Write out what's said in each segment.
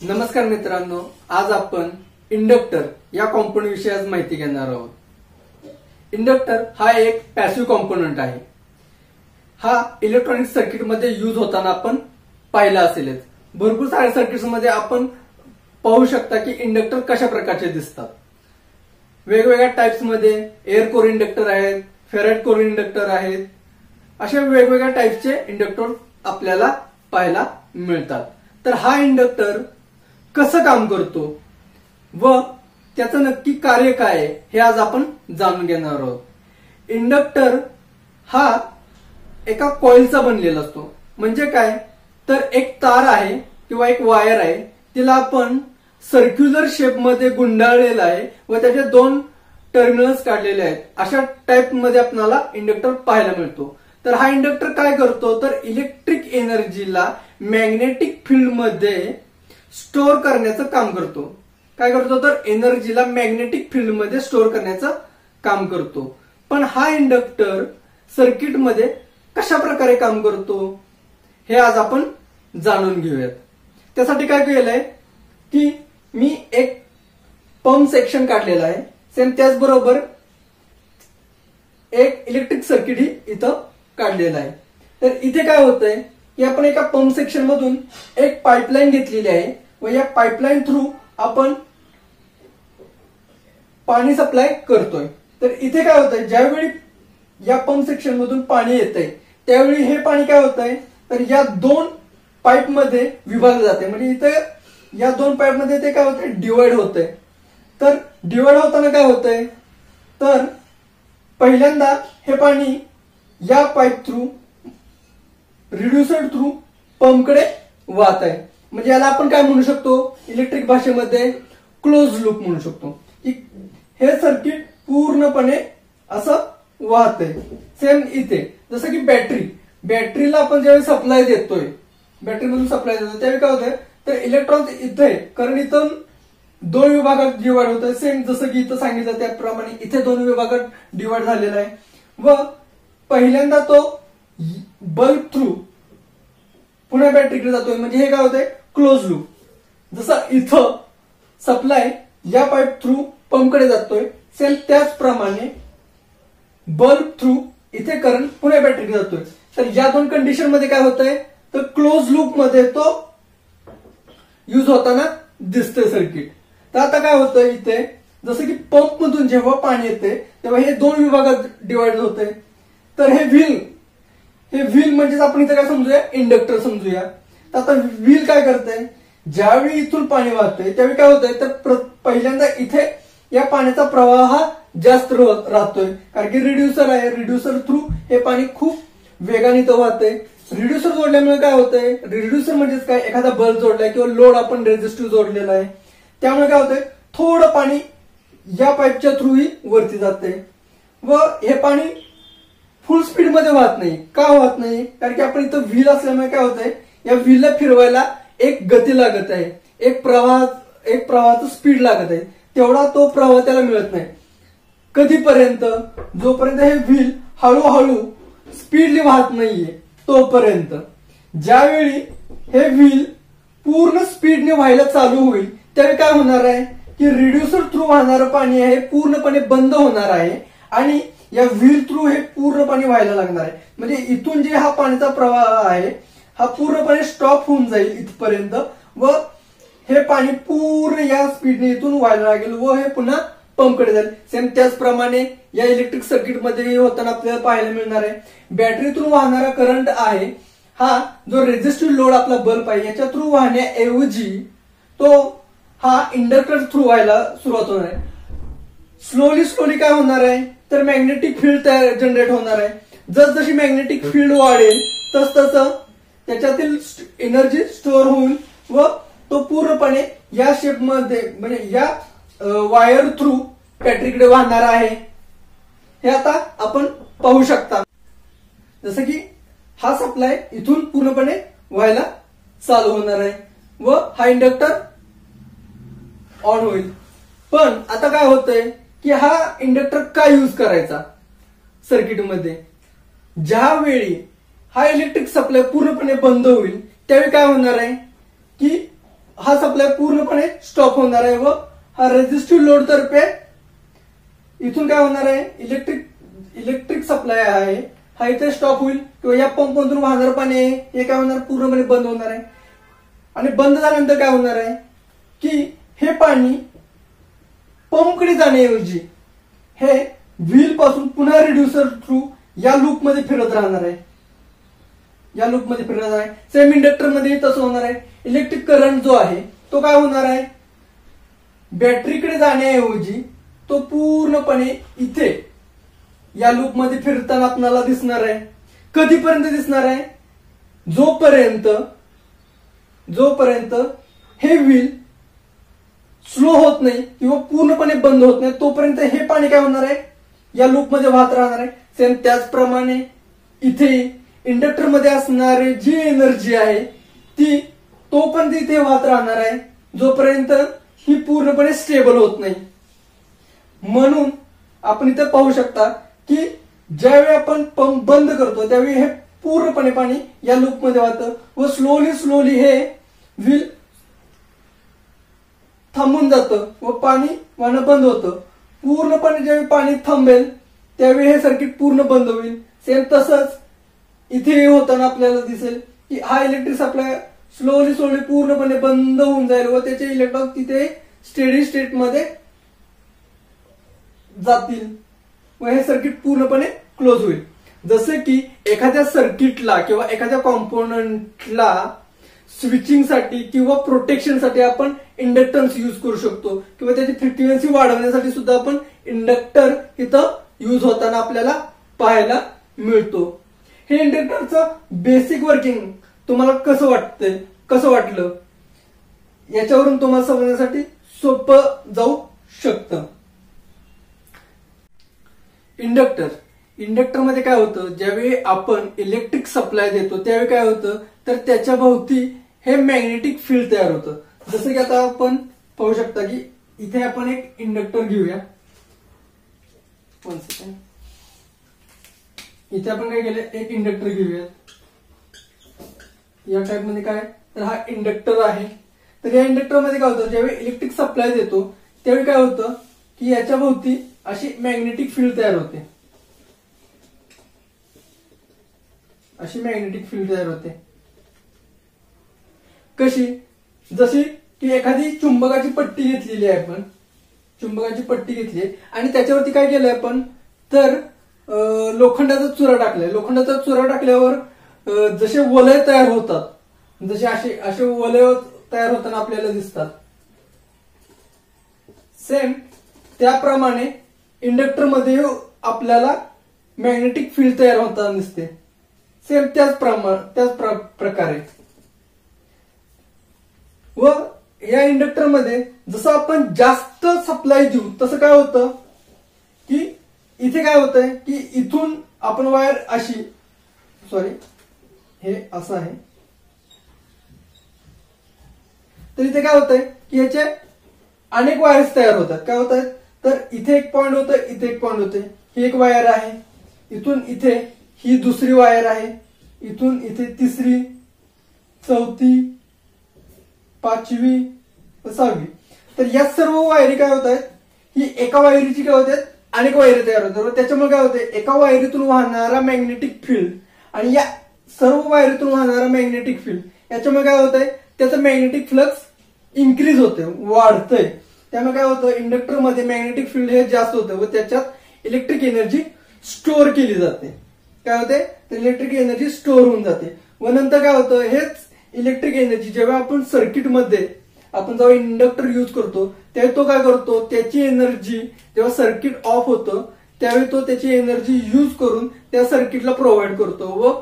नमस्कार मित्रांनो, आज आपण इंडक्टर या कॉम्पोनंट विषयी आज माहिती घेणार आहोत. इंडक्टर हा एक पॅसिव्ह कॉम्पोनंट आहे. हा इलेक्ट्रॉनिक सर्किट मध्ये यूज होताना आपण पाहिला असेलच. भरपूर साऱ्या सर्किट्स मध्ये आपण पाहू शकता की इंडक्टर कशा प्रकारचे दिसतात. वेगवेगळ्या टाइप्स मध्ये एअर कोर इंडक्टर आहेत, फेराइट कोर इंडक्टर आहेत. अशा वेगवेगळ्या टाइपचे इंडक्टर आपल्याला पाहायला मिळतात. तर हा इंडक्टर कसं काम करतो व त्याचं नक्की कार्य काय आहे हे आज आपण जाणून घेणार आहोत. इंडक्टर हा एका कॉइलचा बनलेला असतो. म्हणजे काय तर एक तार आहे किंवा एक वायर आहे, तिला आपण सर्क्युलर शेप मध्ये गुंडाळलेला आहे व त्याचे दोन टर्मिनल्स काढलेले आहेत. अशा टाइप मध्ये आपल्याला इंडक्टर पाहायला मिळतो. तर हा इंडक्टर काय करतो तर इलेक्ट्रिक एनर्जीला मॅग्नेटिक फील्ड मध्ये स्टोअर करण्याचं काम करतो. काय करतो तर एनर्जीला मॅग्नेटिक फील्ड मध्ये स्टोअर करण्याचं काम करतो. पण हा इंडक्टर सर्किट मध्ये कशा प्रकारे काम करतो हे आज आपण जाणून घेऊयात. त्यासाठी काय केलंय की मी एक पंप सेक्शन काढलेला आहे. सेम त्याचबरोबर एक इलेक्ट्रिक सर्किट ही इथं काढलेलं आहे. तर इथे काय होतंय की आपण एका पंप सेक्शन मधून एक पाईपलाईन घेतलेली आहे व या पाईपलाईन थ्रू आपण पाणी सप्लाय करतोय. तर इथे काय होतंय, ज्यावेळी या पंप सेक्शन मधून पाणी येतंय त्यावेळी हे पाणी काय होतंय तर या दोन पाईप मध्ये विभागलं जाते. म्हणजे इथे या दोन पाईप मध्ये ते काय होतंय डिवाइड होतंय. तर डिवाइड होताना काय होतंय तर पहिल्यांदा हे पाणी या पाईप थ्रू रिड्युसर थ्रू पंपकडे वाहत आहे. म्हणजे याला आपण काय म्हणू शकतो इलेक्ट्रिक भाषेमध्ये क्लोज लूप म्हणू शकतो. की हे सर्किट पूर्णपणे असं वाहतंय. सेम इथे जसं की बॅटरीला आपण ज्यावेळी सप्लाय देतोय, बॅटरीमधून सप्लाय देतो त्यावेळी काय होतंय तर इलेक्ट्रॉन्स इथे, कारण इथून दोन विभागात डिवाइड होतंय. सेम जसं की इथं सांगितलं त्याप्रमाणे इथे दोन विभागात डिवाइड झालेला आहे व पहिल्यांदा तो बल्ब थ्रू पुन्हा बॅटरीकडे जातोय. म्हणजे हे काय होतंय क्लोज लूप. जसं इथं सप्लाय या पाईप थ्रू पंपकडे जातोय, सेम त्याचप्रमाणे बल्ब थ्रू इथे करंट पुन्हा बॅटरीकडे जातोय. तर या दोन कंडिशन मध्ये काय होतंय तर क्लोज लूप मध्ये तो यूज होताना दिसतोय सर्किट. तर आता काय होतंय इथे जसं की पंप मधून जेव्हा पाणी येते तेव्हा हे दोन विभागात डिवाइड होते. तर हे व्हील म्हणजेच आपण इथे काय समजूया इंडक्टर समजूया. तर आता व्हील काय करतंय, ज्यावेळी इथून पाणी वाहतंय त्यावेळी काय होतंय तर पहिल्यांदा इथे या पाण्याचा प्रवाह हा जास्त राहतोय, कारण की रिड्युसर आहे. रिड्युसर थ्रू हे पाणी खूप वेगाने इथं वाहतंय. रिड्युसर जोडल्यामुळे काय होतंय, रिड्युसर म्हणजेच काय एखादा बल्ब जोडलाय किंवा लोड आपण रेझिस्टिव्ह जोडलेला आहे, त्यामुळे काय होतंय थोडं पाणी या पाईपच्या थ्रू ही वरती जाते व हे पाणी फुल स्पीड मध्ये वाहत नाही. का वाहत नाही, कारण की आपण इथं व्हील असल्यामुळे काय होतंय या व्हीलला फिरवायला एक गती लागत आहे, एक प्रवाहाचं स्पीड लागत आहे. तेवढा तो प्रवाह त्याला मिळत नाही. कधीपर्यंत, जोपर्यंत हे व्हील हळूहळू स्पीडली वाहत नाहीये तोपर्यंत. ज्यावेळी हे व्हील पूर्ण स्पीडने व्हायला चालू होईल त्यावेळी काय होणार आहे की रिड्युसर थ्रू वाहणारं पाणी आहे बंद होणार आहे आणि या व्हील थ्रू हे पूर्णपणे व्हायला लागणार आहे. म्हणजे इथून जे हा पाण्याचा प्रवाह आहे हा पूर्णपणे स्टॉप होऊन जाईल इथपर्यंत व हे पाणी पूर्ण या स्पीडने इथून व्हायला लागेल व हे पुन्हा पंपकडे जाईल. सेम त्याचप्रमाणे या इलेक्ट्रिक सर्किट मध्ये होताना आपल्याला पाहायला मिळणार आहे. बॅटरीतून वाहणारा करंट आहे हा जो रेझिस्टिव्ह लोड आपला बल्ब आहे याच्या थ्रू वाहण्याऐवजी तो हा इंडक्टर थ्रू व्हायला सुरुवात होणार आहे. स्लोली काय होणार आहे तर मॅग्नेटिक फील्ड जनरेट होणार आहे. जसजशी मॅग्नेटिक फील्ड वाढेल तसं त्याच्यातील एनर्जी स्टोअर होईल व तो पूर्णपणे या शेप मध्ये म्हणजे या वायर थ्रू बॅटरीकडे वाहणार आहे. हे आता आपण पाहू शकता. जसं की हा सप्लाय इथून पूर्णपणे व्हायला चालू होणार आहे व हा इंडक्टर ऑन होईल. पण आता काय होतंय की हा इंडक्टर काय यूज करायचा सर्किटमध्ये, ज्यावेळी हा इलेक्ट्रिक सप्लाय पूर्णपणे बंद होईल त्यावेळी काय होणार आहे की हा सप्लाय पूर्णपणे स्टॉप होणार आहे व हा रेझिस्टिव्ह लोड तर्फे इथून काय होणार आहे, इलेक्ट्रिक सप्लाय आहे हा इथे स्टॉप होईल किंवा या पंप मधून वाहणारं पाणी आहे हे काय होणार, पूर्णपणे बंद होणार आहे. आणि बंद झाल्यानंतर काय होणार आहे की हे पाणी पंपकडे जाण्याऐवजी हे व्हील पासून पुन्हा रिड्युसर थ्रू या लूप मध्ये फिरत राहणार आहे, या लूप मध्ये फिरणार आहे. सेम इंडक्टर मध्ये तसं होणार आहे. इलेक्ट्रिक करंट जो आहे तो काय होणार आहे, बॅटरीकडे जाण्याऐवजी तो पूर्णपणे इथे या लूप मध्ये फिरताना आपल्याला दिसणार आहे. कधीपर्यंत दिसणार आहे, जोपर्यंत हे व्हील स्लो होत नाही किंवा पूर्णपणे बंद होत नाही तोपर्यंत हे पाणी काय होणार आहे, या लूप मध्ये वाहत राहणार आहे. सेम त्याचप्रमाणे इथे इंडक्टर मध्ये असणारी जी एनर्जी आहे ती तोपर्यंत इथे वाहत राहणार आहे जोपर्यंत ही पूर्णपणे स्टेबल होत नाही. म्हणून आपण इथे पाहू शकता की ज्यावेळी आपण पंप बंद करतो त्यावेळी हे पूर्णपणे पाणी या लूप मध्ये वाहतं व स्लोली हे व्हील थांबून जातं व पाणी वाहणं बंद होतं. पूर्णपणे ज्यावेळी पाणी थांबेल त्यावेळी हे सर्किट पूर्ण बंद होईल. सेम तसंच इथे होताना आपल्याला दिसेल की हा इलेक्ट्रिक सप्लाय स्लोली पूर्णपणे बंद होऊन जाईल व त्याचे इलेक्ट्रॉन तिथे स्टेडी स्टेट मध्ये जातील व हे सर्किट पूर्णपणे क्लोज होईल. जसे की एखाद्या सर्किटला किंवा एखाद्या कॉम्पोनंटला स्विचिंग साठी किंवा प्रोटेक्शन साठी आपण इंडक्टन्स युज करू शकतो किंवा त्याची फ्रिक्वेन्सी वाढवण्यासाठी सुद्धा आपण इंडक्टर इथं युज होताना आपल्याला पाहायला मिळतो. हे इंडक्टरचं बेसिक वर्किंग तुम्हाला कसं वाटलं याच्यावरून तुम्हाला समजण्यासाठी सोपं जाऊ शकतं. इंडक्टर मध्ये काय होतं, ज्यावेळी आपण इलेक्ट्रिक सप्लाय देतो त्यावेळी काय होतं तर त्याच्या भोवती हे मॅग्नेटिक फील्ड तयार होतं. जसं की आता आपण पाहू शकता की इथे आपण एक इंडक्टर घेऊया. इथे आपण काय केलं, एक इंडक्टर घेऊया. या टाइप मध्ये काय तर हा इंडक्टर आहे. तर या इंडक्टर मध्ये काय होतं, ज्यावेळी इलेक्ट्रिक सप्लाय देतो त्यावेळी काय होतं की याच्या भोवती अशी मॅग्नेटिक फील्ड तयार होते, अशी मॅग्नेटिक फील्ड तयार होते. कशी, जशी की एखादी चुंबकाची पट्टी घेतलेली आहे आपण, चुंबकाची पट्टी घेतली आणि त्याच्यावरती काय केलंय आपण तर लोखंडाचा चुरा टाकलाय. लोखंडाचा चुरा टाकल्यावर जसे वलय तयार होतात, जसे असे वलय तयार होताना आपल्याला दिसतात, सेम त्याप्रमाणे इंडक्टर मध्ये आपल्याला मॅग्नेटिक फील्ड तयार होताना दिसते. सेम त्याच प्रकारे व या इंडक्टर मध्ये जसं आपण जास्त सप्लाय देऊ तसं काय होतं की इथे काय होतंय की इथून आपण वायर अशी, सॉरी हे असं आहे, तर इथे काय होतंय की याचे अनेक वायर्स तयार होतात. काय होत आहेत तर इथे एक पॉइंट होतं, इथे एक पॉइंट होते, ही एक वायर आहे, इथून इथे ही दुसरी वायर आहे, इथून इथे तिसरी, चौथी, पाचवी, सहावी. तर या सर्व वायरी काय होत आहेत, ही एका वायरीची काय होतात अनेक वायरी तयार होतात. त्याच्यामुळे काय होते, एका वायरीतून वाहणारा मॅग्नेटिक फील्ड आणि या सर्व वायरीतून वाहणारा मॅग्नेटिक फील्ड याच्यामुळे काय होतंय त्याचं मॅग्नेटिक फ्लक्स इन्क्रीज होते, वाढतंय. त्यामुळे काय होतं इंडक्टर मध्ये मॅग्नेटिक फील्ड हे जास्त होतं व त्याच्यात इलेक्ट्रिक एनर्जी स्टोअर केली जाते. काय होते तर इलेक्ट्रिक एनर्जी स्टोअर होऊन जाते व नंतर काय होतं हेच इलेक्ट्रिक एनर्जी जेव्हा आपण सर्किट मध्ये आपण जेव्हा इंडक्टर युज करतो त्यावेळी तो काय करतो, त्याची एनर्जी जेव्हा सर्किट ऑफ होतं त्यावेळी तो त्याची एनर्जी युज करून त्या सर्किटला प्रोव्हाइड करतो व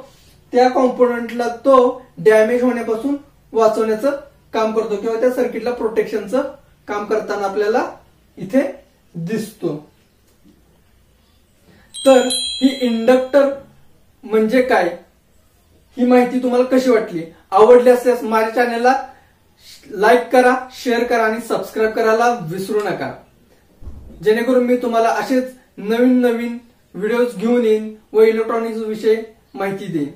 त्या कॉम्पोनंटला तो डॅमेज होण्यापासून वाचवण्याचं काम करतो किंवा त्या सर्किटला प्रोटेक्शनचं काम करताना आपल्याला इथे दिसतो. तर ही इंडक्टर म्हणजे काय ही माहिती तुम्हाला कशी वाटली, आवडली असल्यास माझ्या चॅनलला लाईक करा, शेअर करा आणि सबस्क्राईब करायला विसरू नका, जेणेकरून मी तुम्हाला असेच नवीन नवीन व्हिडिओज घेऊन येईन व इलेक्ट्रॉनिक्स विषयी माहिती देईन.